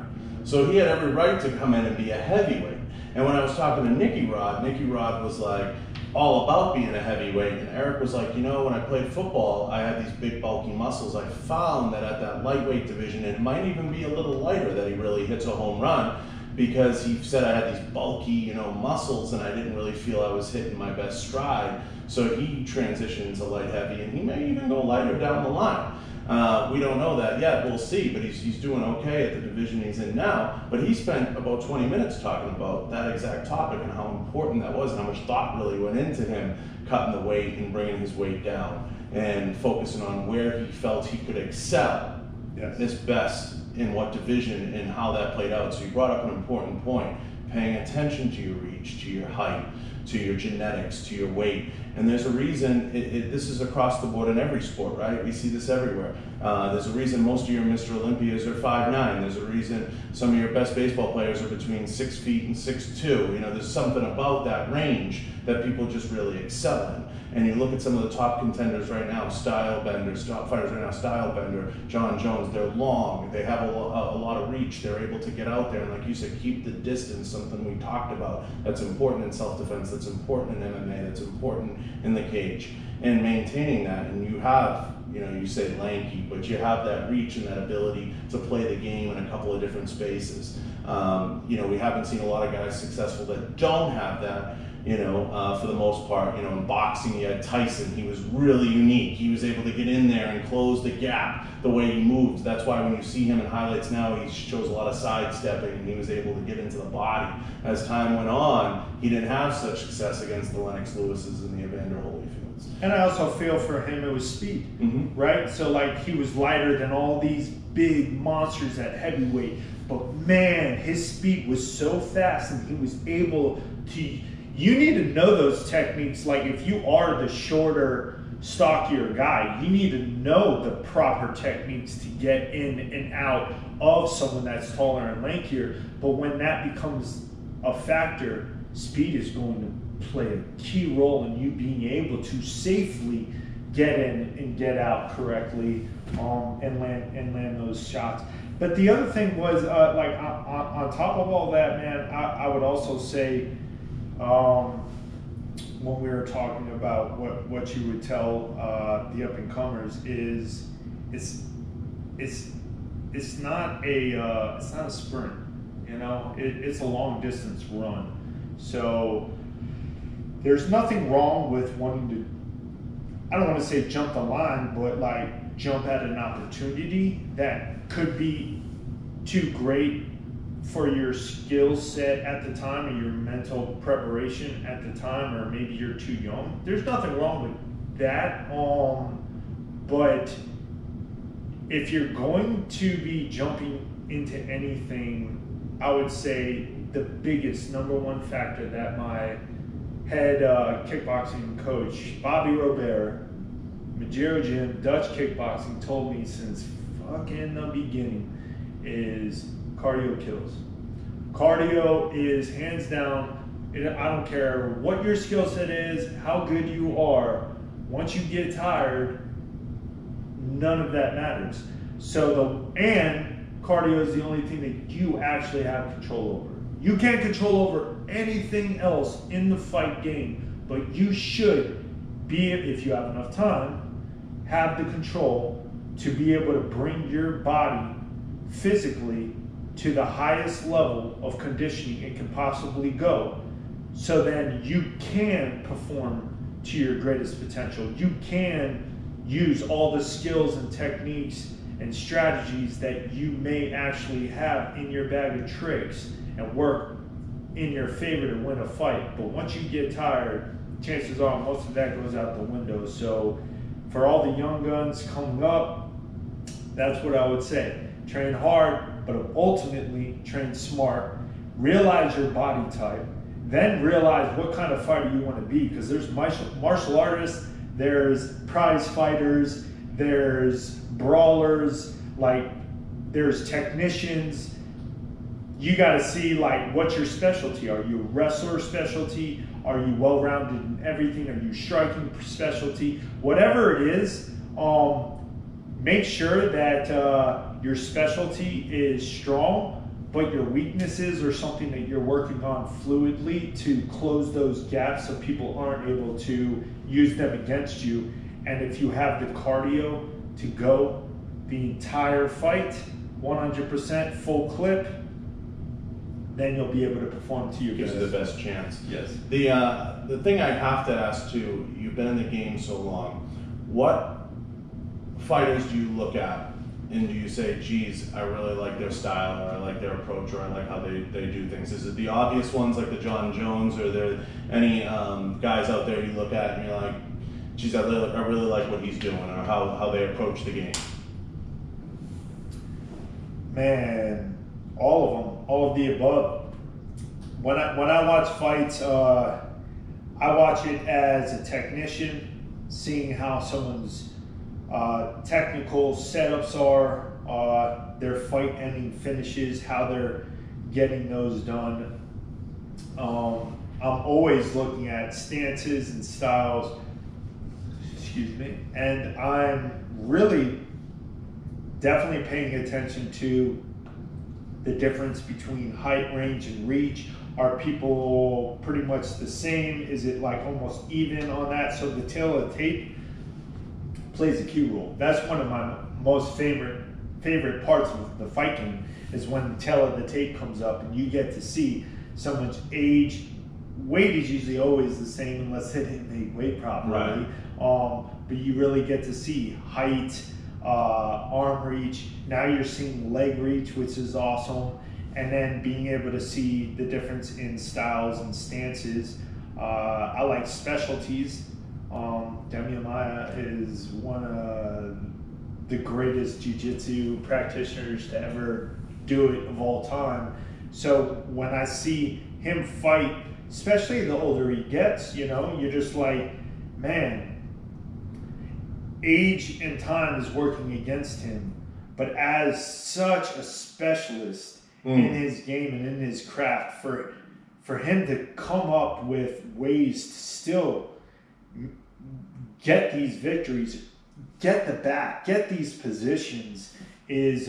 So he had every right to come in and be a heavyweight. And when I was talking to Nicky Rod was like all about being a heavyweight. And Eric was like, you know, when I played football, I had these big bulky muscles. I found that at that lightweight division, it might even be a little lighter, that he really hits a home run, because he said I had these bulky, you know, muscles, and I didn't really feel I was hitting my best stride. So he transitioned to light heavy, and he may even go lighter down the line. We don't know that yet. We'll see. But he's doing okay at the division he's in now. But he spent about 20 minutes talking about that exact topic and how important that was and how much thought really went into him cutting the weight and bringing his weight down and focusing on where he felt he could excel his best in what division and how that played out. So you brought up an important point, paying attention to your reach, to your height, to your genetics, to your weight. And there's a reason, this is across the board in every sport, right? We see this everywhere. There's a reason most of your Mr. Olympias are 5'9". There's a reason some of your best baseball players are between 6 feet and 6'2". You know, there's something about that range that people just really excel in. And you look at some of the top contenders right now, top fighters right now, Stylebender, John Jones, they're long, they have a lot of reach, they're able to get out there, and like you said, keep the distance, something we talked about, that's important in self-defense, that's important in MMA, that's important in the cage, and maintaining that. And you have, you know, you say lanky, but you have that reach and that ability to play the game in a couple of different spaces. You know, we haven't seen a lot of guys successful that don't have that. You know, for the most part, you know, in boxing, you had Tyson. He was really unique. He was able to get in there and close the gap the way he moved. That's why when you see him in highlights now, he shows a lot of sidestepping, and he was able to get into the body. As time went on, he didn't have such success against the Lennox Lewises and the Evander Holyfields. And I also feel for him, it was speed, right? So, like, he was lighter than all these big monsters at heavyweight. But, man, his speed was so fast, and he was able to... You need to know those techniques. Like, if you are the shorter, stockier guy, you need to know the proper techniques to get in and out of someone that's taller and lankier. But when that becomes a factor, speed is going to play a key role in you being able to safely get in and get out correctly, and land those shots. But the other thing was, like, on top of all that, man, I would also say, when we were talking about what you would tell the up and comers is it's not a sprint, you know, it's a long distance run. So there's nothing wrong with wanting to, I don't want to say jump the line, but like jump at an opportunity that could be too great for your skill set at the time or your mental preparation at the time, or maybe you're too young. There's nothing wrong with that. But if you're going to be jumping into anything, I would say the biggest number one factor that my head kickboxing coach, Bobby Robert, Majiro Gym, Dutch Kickboxing, told me since fucking the beginning is cardio kills. Cardio is hands down, I don't care what your skill set is, how good you are, once you get tired, none of that matters. And cardio is the only thing that you actually have control over. You can't control over anything else in the fight game but you should be, if you have enough time, have the control to be able to bring your body physically to the highest level of conditioning it can possibly go, so then you can perform to your greatest potential. You can use all the skills and techniques and strategies that you may actually have in your bag of tricks and work in your favor to win a fight. But once you get tired, chances are most of that goes out the window. So for all the young guns coming up, that's what I would say. Train hard, but ultimately train smart. Realize your body type. Then realize what kind of fighter you want to be, because there's martial artists, there's prize fighters, there's brawlers, like there's technicians. You got to see like what's your specialty. Are you a wrestler specialty? Are you well-rounded in everything? Are you striking specialty? Whatever it is, make sure that your specialty is strong, but your weaknesses are something that you're working on fluidly to close those gaps so people aren't able to use them against you. And if you have the cardio to go the entire fight, 100% full clip, then you'll be able to perform to your Gives best. you the best chance. Yes. The thing I have to ask too, you've been in the game so long, what fighters do you look at and do you say, geez, I really like their style, or I like their approach, or I like how they do things? Is it the obvious ones like the John Jones, or are there any guys out there you look at and you're like, geez, I really like what he's doing, or how they approach the game? Man, all of them, all of the above. When I watch fights, I watch it as a technician, seeing how someone's technical setups are, their fight ending finishes, how they're getting those done. I'm always looking at stances and styles, excuse me, and I'm really definitely paying attention to the difference between height, range, and reach. Are people pretty much the same? Is it like almost even on that? So the tail of the tape plays a key role. That's one of my most favorite parts of the fight game, is when the tail of the tape comes up and you get to see someone's age. Weight is usually always the same unless they didn't make weight properly. Right. But you really get to see height, arm reach. Now you're seeing leg reach, which is awesome. And then being able to see the difference in styles and stances. I like specialties. Demian Maia is one of the greatest jiu-jitsu practitioners to ever do it of all time. So when I see him fight, especially the older he gets, you know, you're just like, man, age and time is working against him. But as such a specialist in his game and in his craft, for him to come up with ways to still get these victories, get the back, get these positions is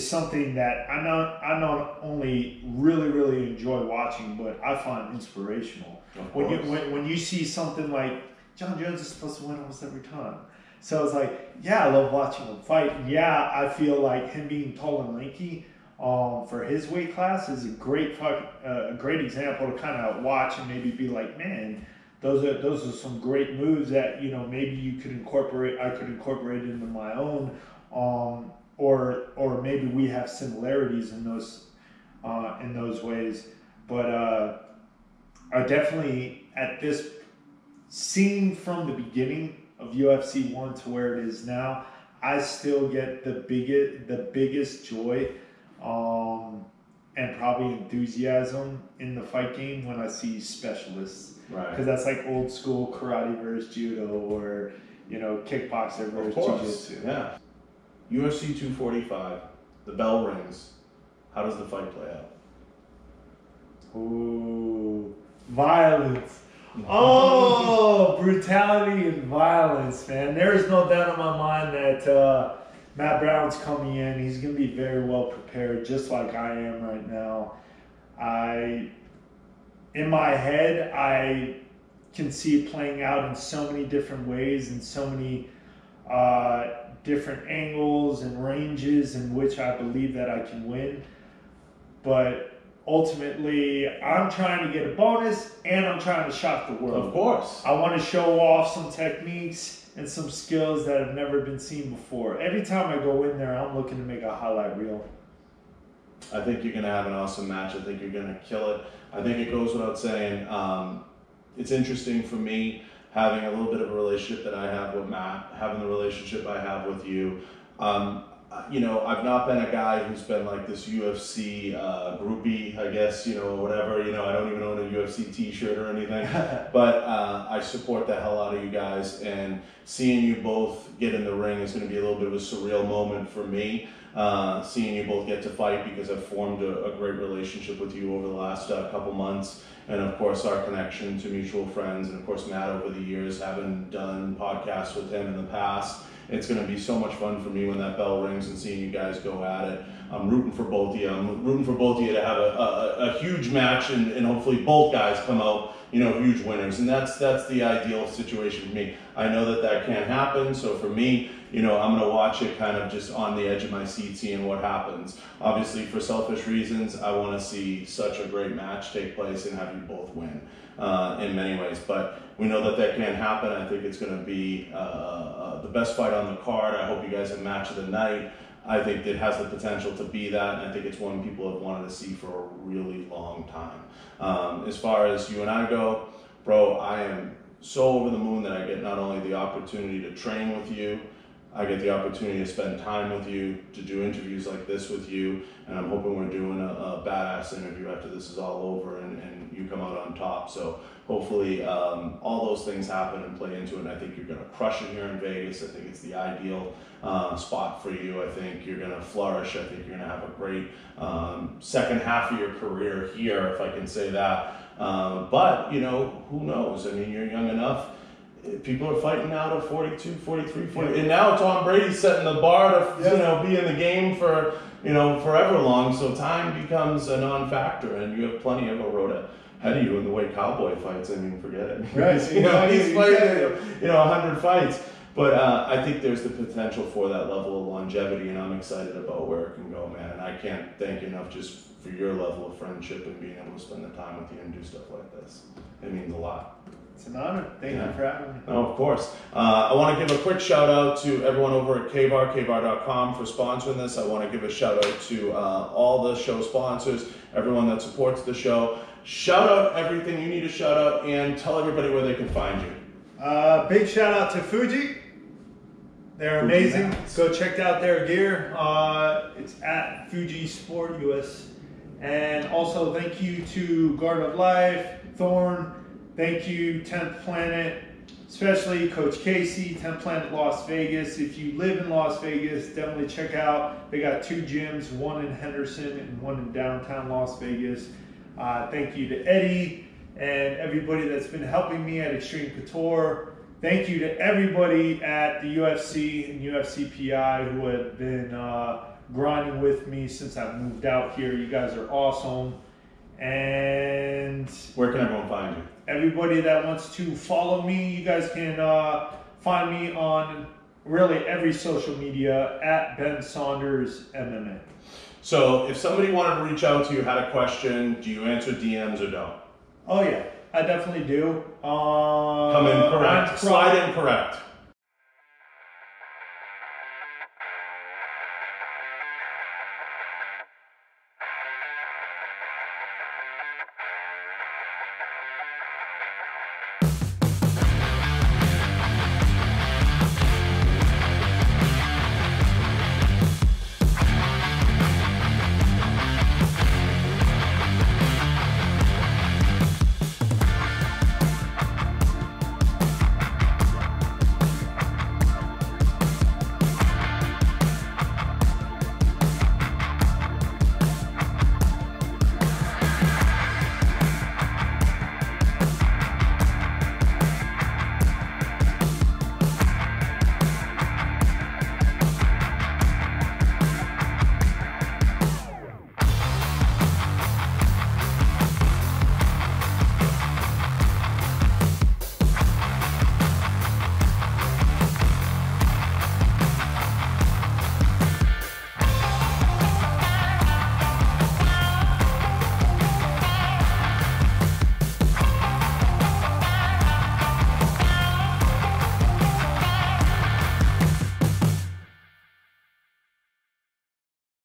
something that I not only really enjoy watching, but I find inspirational. When you see something like John Jones is supposed to win almost every time, so it's like, yeah, I love watching him fight. Yeah, I feel like him being tall and lanky for his weight class is a great example to kind of watch and maybe be like, man, those are some great moves that, you know, maybe you could incorporate. I could incorporate into my own, or maybe we have similarities in those ways. But I definitely, at this, seen from the beginning of UFC 1 to where it is now, I still get the biggest joy and probably enthusiasm in the fight game when I see specialists. Right. Because that's like old school karate versus judo, or, you know, kickboxer versus jiu-jitsu. Yeah. UFC 245, the bell rings. How does the fight play out? Ooh, violence. Oh, brutality and violence, man. There is no doubt in my mind that Matt Brown's coming in. He's going to be very well prepared, just like I am right now. In my head, I can see it playing out in so many different ways and so many different angles and ranges in which I believe that I can win. But ultimately, I'm trying to get a bonus and I'm trying to shock the world. Of course. I want to show off some techniques and some skills that have never been seen before. Every time I go in there, I'm looking to make a highlight reel. I think you're going to have an awesome match. I think you're going to kill it. I think it goes without saying. It's interesting for me having a little bit of a relationship that I have with Matt, having the relationship I have with you. I've not been a guy who's been like this UFC groupie, I guess, whatever. I don't even own a UFC t-shirt or anything. But I support the hell out of you guys. And seeing you both get in the ring is going to be a little bit of a surreal moment for me. Seeing you both get to fight, because I've formed a great relationship with you over the last couple months. And of course, our connection to mutual friends. And of course, Matt over the years, having done podcasts with him in the past. It's going to be so much fun for me when that bell rings and seeing you guys go at it. I'm rooting for both of you. I'm rooting for both of you to have a huge match and hopefully both guys come out, huge winners. And that's the ideal situation for me. I know that can't happen. So for me, I'm going to watch it kind of just on the edge of my seat, seeing what happens. Obviously, for selfish reasons, I want to see such a great match take place and have you both win in many ways. But we know that can't happen. I think it's going to be the best fight on the card. I hope you guys have match of the night. I think it has the potential to be that, and I think it's one people have wanted to see for a really long time. As far as you and I go, bro, I am so over the moon that I get not only the opportunity to train with you, I get the opportunity to spend time with you, to do interviews like this with you, and I'm hoping we're doing a badass interview after this is all over and you come out on top. So hopefully all those things happen and play into it, and I think you're going to crush it here in Vegas. I think it's the ideal spot for you. I think you're going to flourish. I think you're going to have a great second half of your career here, if I can say that. But, who knows? I mean, you're young enough. People are fighting now to 42, 43, 40. And now Tom Brady's setting the bar to, be in the game for, forever long. So time becomes a non-factor, and you have plenty of a road ahead of you in the way Cowboy fights. I mean, forget it. Right. He's fighting, 100 fights. But I think there's the potential for that level of longevity, and I'm excited about where it can go, man. And I can't thank you enough just for your level of friendship and being able to spend the time with you and do stuff like this. It means a lot. It's an honor. Thank you for having me. Oh, of course. I want to give a quick shout out to everyone over at K-Var, K-Var.com for sponsoring this. I want to give a shout out to all the show sponsors, everyone that supports the show. Shout out everything you need to shout out, and tell everybody where they can find you. Big shout out to Fuji. They're amazing. Go check out their gear. It's at Fuji Sport US. And also thank you to Garden of Life, Thorn. Thank you, 10th Planet, especially Coach Casey, 10th Planet Las Vegas. If you live in Las Vegas, definitely check out. They got 2 gyms, one in Henderson and one in downtown Las Vegas. Thank you to Eddie and everybody that's been helping me at Extreme Couture. Thank you to everybody at the UFC and UFC CPI who have been grinding with me since I've moved out here. You guys are awesome. And where can everyone find you? Everybody that wants to follow me, you guys can find me on really every social media at Ben Saunders MMA. So if somebody wanted to reach out to you, had a question, do you answer DMs or don't? Oh yeah, I definitely do. Come in correct. Slide in correct.